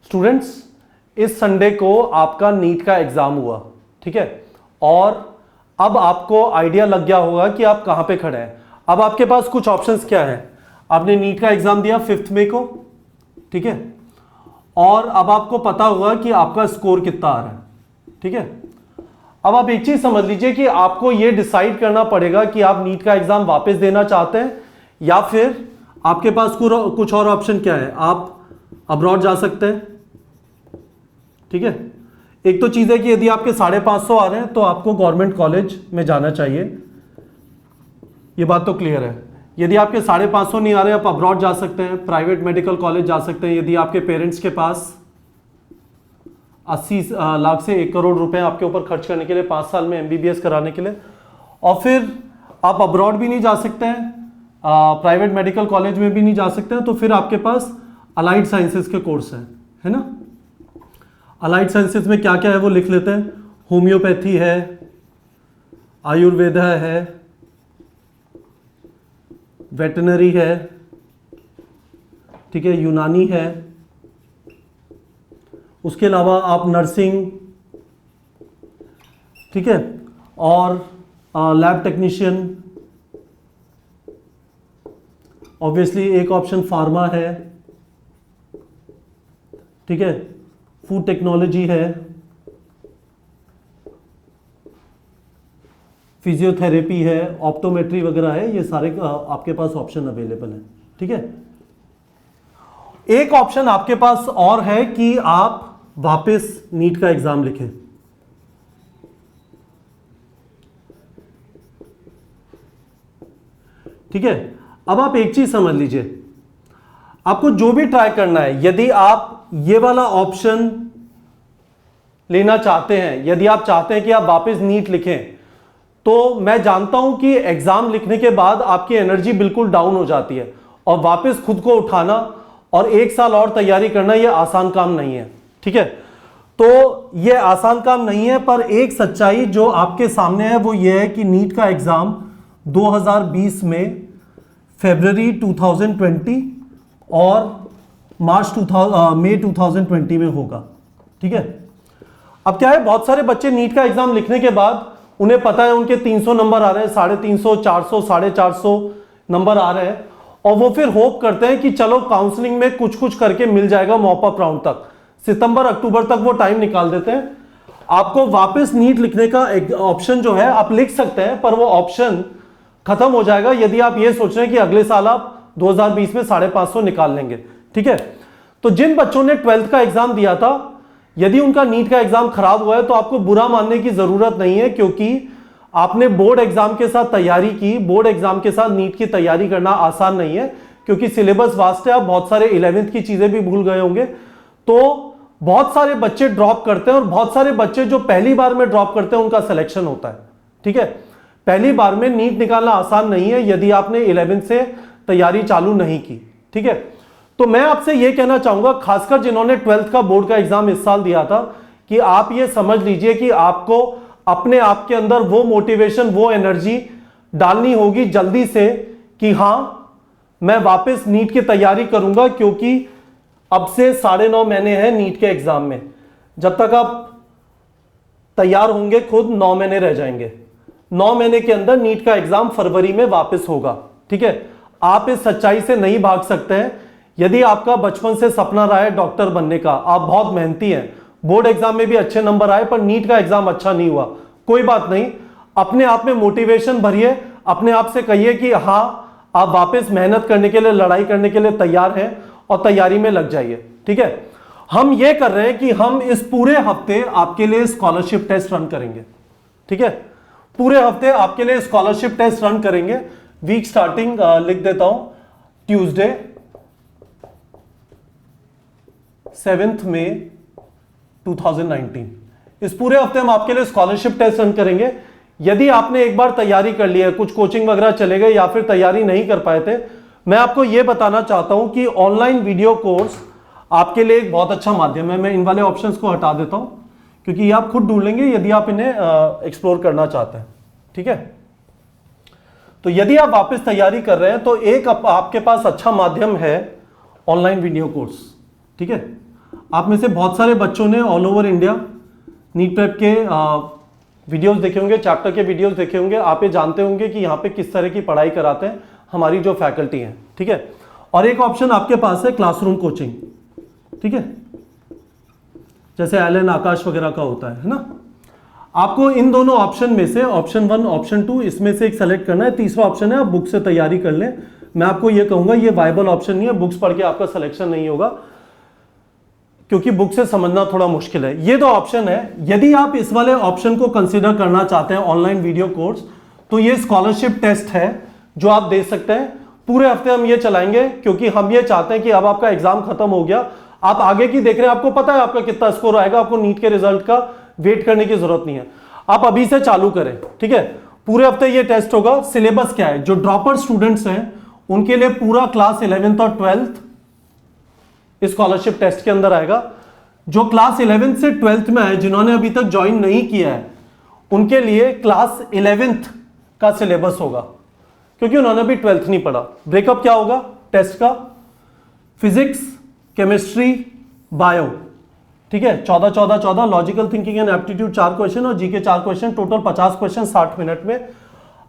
Students, इस Sunday को आपका नीट का एग्जाम हुआ, ठीक है, और अब आपको आइडिया लग गया होगा कि आप कहां पे खड़े हैं। अब आपके पास कुछ ऑप्शंस क्या हैं। आपने नीट का एग्जाम दिया 5 मई को, ठीक है, और अब आपको पता होगा कि आपका स्कोर कितना आ रहा है, ठीक है। अब आप एक चीज समझ लीजिए कि आपको यह डिसाइड करना पड़ेगा कि आप नीट का एग्जाम वापस देना चाहते हैं या फिर आपके पास कुछ और ऑप्शन क्या है। आप अब्रॉड जा सकते हैं, ठीक है। एक तो चीज है कि यदि आपके 550 आ रहे हैं तो आपको गवर्नमेंट कॉलेज में जाना चाहिए, ये बात तो क्लियर है। यदि आपके 550 नहीं आ रहे, आप अब्रॉड जा सकते हैं, प्राइवेट मेडिकल कॉलेज जा सकते हैं। यदि आपके पेरेंट्स के पास 80 लाख से 1 करोड़ रुपए आपके ऊपर खर्च करने के लिए 5 साल में MBBS कराने के लिए, और फिर आप अब्रॉड भी नहीं जा सकते हैं, प्राइवेट मेडिकल कॉलेज में भी नहीं जा सकते हैं, तो फिर आपके पास अलाइड साइंसेज के कोर्स है ना। अलाइड साइंसेज में क्या क्या है वो लिख लेते हैं। होम्योपैथी है, आयुर्वेदा है, वेटनरी है, ठीक है, यूनानी है, उसके अलावा आप नर्सिंग, ठीक है, और लैब टेक्नीशियन, ऑब्वियसली एक ऑप्शन फार्मा है, ठीक है, फूड टेक्नोलॉजी है, फिजियोथेरेपी है, ऑप्टोमेट्री वगैरह है, ये सारे आपके पास ऑप्शन अवेलेबल है, ठीक है। एक ऑप्शन आपके पास और है कि आप वापस नीट का एग्जाम लिखें, ठीक है। अब आप एक चीज समझ लीजिए, आपको जो भी ट्राई करना है, यदि आप ये वाला ऑप्शन लेना चाहते हैं, यदि आप चाहते हैं कि आप वापस नीट लिखें, तो मैं जानता हूं कि एग्जाम लिखने के बाद आपकी एनर्जी बिल्कुल डाउन हो जाती है, और वापस खुद को उठाना और 1 साल और तैयारी करना यह आसान काम नहीं है, ठीक है। तो यह आसान काम नहीं है, पर एक सच्चाई जो आपके सामने है वो यह है कि नीट का एग्जाम 2020 में फरवरी 2020 और मई 2020 में होगा, ठीक है। अब क्या है, बहुत सारे बच्चे नीट का एग्जाम लिखने के बाद उन्हें पता है उनके 300 नंबर आ रहे हैं, 350, 400, 450 नंबर आ रहे हैं, और वो फिर होप करते हैं कि चलो काउंसलिंग में कुछ कुछ करके मिल जाएगा मॉपअप राउंड तक, सितंबर अक्टूबर तक वो टाइम निकाल देते हैं। आपको वापस नीट लिखने का एक ऑप्शन जो है आप लिख सकते हैं, पर वो ऑप्शन खत्म हो जाएगा यदि आप ये सोच रहे हैं कि अगले साल आप 2020 में 550 निकाल लेंगे, ठीक है। तो जिन बच्चों ने 12th का एग्जाम दिया था, यदि उनका नीट का एग्जाम खराब हुआ है तो आपको बुरा मानने की जरूरत नहीं है, क्योंकि आपने बोर्ड एग्जाम के साथ तैयारी की। बोर्ड एग्जाम के साथ नीट की तैयारी करना आसान नहीं है, क्योंकि सिलेबस वास्ट है। आप बहुत सारे 11th की चीजें भी भूल गए होंगे, तो बहुत सारे बच्चे ड्रॉप करते हैं, और बहुत सारे बच्चे जो पहली बार में ड्रॉप करते हैं उनका सिलेक्शन होता है, ठीक है। पहली बार में नीट निकालना आसान नहीं है यदि आपने 11th से तैयारी चालू नहीं की, ठीक है। तो मैं आपसे यह कहना चाहूंगा, खासकर जिन्होंने 12th का बोर्ड का एग्जाम इस साल दिया था, कि आप ये समझ लीजिए कि आपको अपने आप के अंदर वो मोटिवेशन, वो एनर्जी डालनी होगी जल्दी से कि हां मैं वापस नीट की तैयारी करूंगा, क्योंकि अब से 9.5 महीने हैं नीट के एग्जाम में। जब तक आप तैयार होंगे खुद 9 महीने रह जाएंगे। 9 महीने के अंदर नीट का एग्जाम फरवरी में वापस होगा, ठीक है। आप इस सच्चाई से नहीं भाग सकते हैं। यदि आपका बचपन से सपना रहा है डॉक्टर बनने का, आप बहुत मेहनती हैं, बोर्ड एग्जाम में भी अच्छे नंबर आए, पर नीट का एग्जाम अच्छा नहीं हुआ, कोई बात नहीं। अपने आप में मोटिवेशन भरिए, अपने आप से कहिए कि हां आप वापस मेहनत करने के लिए, लड़ाई करने के लिए तैयार हैं, और तैयारी में लग जाइए, ठीक है। हम ये कर रहे हैं कि हम इस पूरे हफ्ते आपके लिए स्कॉलरशिप टेस्ट रन करेंगे, ठीक है। पूरे हफ्ते आपके लिए स्कॉलरशिप टेस्ट रन करेंगे। वीक स्टार्टिंग लिख देता हूं, ट्यूसडे 7 मई 2019। इस पूरे हफ्ते हम आपके लिए स्कॉलरशिप टेस्ट रन करेंगे। यदि आपने एक बार तैयारी कर ली है, कुछ कोचिंग वगैरह चले गए या फिर तैयारी नहीं कर पाए थे, मैं आपको यह बताना चाहता हूं कि ऑनलाइन वीडियो कोर्स आपके लिए एक बहुत अच्छा माध्यम है। मैं इन वाले ऑप्शंस को हटा देता हूं, क्योंकि ये आप खुद ढूंढ लेंगे यदि आप इन्हें एक्सप्लोर करना चाहते हैं, ठीक है। तो यदि आप वापस तैयारी कर रहे हैं तो एक आपके पास अच्छा माध्यम है ऑनलाइन वीडियो कोर्स, ठीक है। आप में से बहुत सारे बच्चों ने all over India NEET prep के वीडियोस देखे होंगे, चैप्टर के वीडियोस देखे होंगे। आप ये जानते होंगे कि यहाँ पे किस तरह की पढ़ाई कराते हैं हमारी जो फैकल्टी है, ठीक है। और एक ऑप्शन आपके पास है क्लासरूम कोचिंग, ठीक है, जैसे एलन आकाश वगैरह का होता है ना। आपको इन दोनों ऑप्शन में से ऑप्शन 1 ऑप्शन 2 इसमें से एक सेलेक्ट करना है। तीसरा ऑप्शन है आप बुक से तैयारी कर लें। मैं आपको ये कहूंगा ये वाइबल ऑप्शन नहीं है, बुक्स पढ़ के आपका सिलेक्शन नहीं होगा क्योंकि बुक से समझना थोड़ा मुश्किल है। ये दो ऑप्शन है। यदि आप इस वाले ऑप्शन को कंसीडर करना चाहते हैं ऑनलाइन वीडियो कोर्स, तो ये स्कॉलरशिप टेस्ट है जो आप दे सकते हैं। पूरे हफ्ते हम ये चलाएंगे क्योंकि हम ये चाहते हैं कि अब आपका एग्जाम खत्म हो गया, आप आगे की देख रहे हैं, आपको पता है आपका कितना स्कोर आएगा, आपको नीट के रिजल्ट का वेट करने की जरूरत नहीं है। आप अभी से चालू करें, ठीक है। पूरे हफ्ते ये टेस्ट होगा। सिलेबस क्या है, जो ड्रॉपर स्टूडेंट्स हैं उनके लिए पूरा क्लास 11th और 12th स्कॉलरशिप टेस्ट के अंदर आएगा। जो क्लास 11th से 12th में है, जिन्होंने अभी तक ज्वाइन नहीं किया है, उनके लिए क्लास 11th का सिलेबस होगा क्योंकि उन्होंने अभी 12th नहीं पढ़ा। ब्रेकअप क्या होगा टेस्ट का, फिजिक्स, केमिस्ट्री, बायो, ठीक है, 14 14 14, logical thinking and aptitude 4 question और GK 4 question, total 50 question 60 minute में।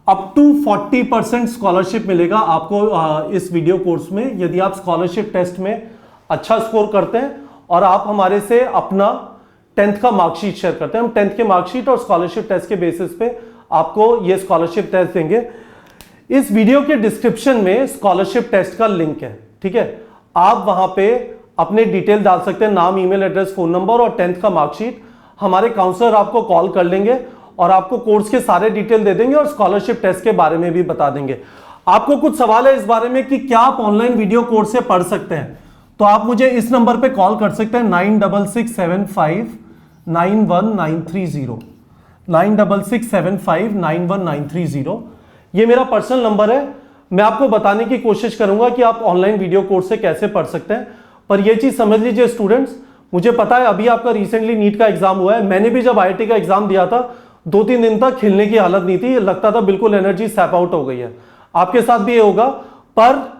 अप टू 40% स्कॉलरशिप मिलेगा आपको इस वीडियो कोर्स में, यदि आप स्कॉलरशिप टेस्ट में अच्छा स्कोर करते हैं और आप हमारे से अपना 10th का मार्कशीट शेयर करते हैं। हम 10th के मार्कशीट और स्कॉलरशिप टेस्ट के बेसिस पे आपको ये स्कॉलरशिप टेस्ट देंगे। इस वीडियो के डिस्क्रिप्शन में स्कॉलरशिप टेस्ट का लिंक है, ठीक है। आप वहां पे अपने डिटेल डाल सकते हैं, नाम, ईमेल एड्रेस, फोन नंबर और 10th का मार्कशीट। हमारे काउंसलर आपको कॉल कर लेंगे और आपको कोर्स के सारे डिटेल दे देंगे और स्कॉलरशिप टेस्ट के बारे में भी बता देंगे। आपको कुछ सवाल है इस बारे में कि क्या आप ऑनलाइन वीडियो कोर्स से पढ़ सकते हैं, तो आप मुझे इस नंबर पे कॉल कर सकते हैं 9667591930, 9667591930। ये मेरा पर्सनल नंबर है। मैं आपको बताने की कोशिश करूंगा कि आप ऑनलाइन वीडियो कोर्स से कैसे पढ़ सकते हैं। पर यह चीज समझ लीजिए स्टूडेंट्स, मुझे पता है अभी आपका रिसेंटली नीट का एग्जाम हुआ है। मैंने भी जब IIT का एग्जाम दिया था 2-3 दिन तक खिलने की हालत नहीं थी, लगता था बिल्कुल एनर्जी सैप आउट हो गई है। आपके साथ भी ये होगा, पर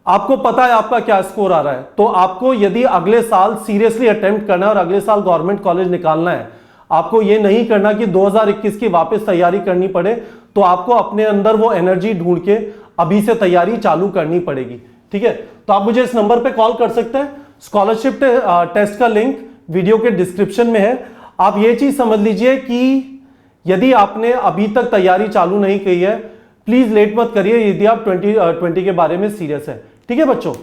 आपको पता है आपका क्या स्कोर आ रहा है। तो आपको यदि अगले साल सीरियसली अटेम्प्ट करना है और अगले साल गवर्नमेंट कॉलेज निकालना है, आपको ये नहीं करना कि 2021 की वापस तैयारी करनी पड़े, तो आपको अपने अंदर वो एनर्जी ढूंढ के अभी से तैयारी चालू करनी पड़ेगी, ठीक है। तो आप मुझे इस नंबर पे कॉल कर सकते हैं। स्कॉलरशिप टेस्ट का लिंक वीडियो के डिस्क्रिप्शन में है। आप ये चीज समझ लीजिए कि यदि आपने अभी तक तैयारी चालू नहीं की है, प्लीज लेट मत करिए यदि आप 2020 के बारे में सीरियस है, ठीक है बच्चों।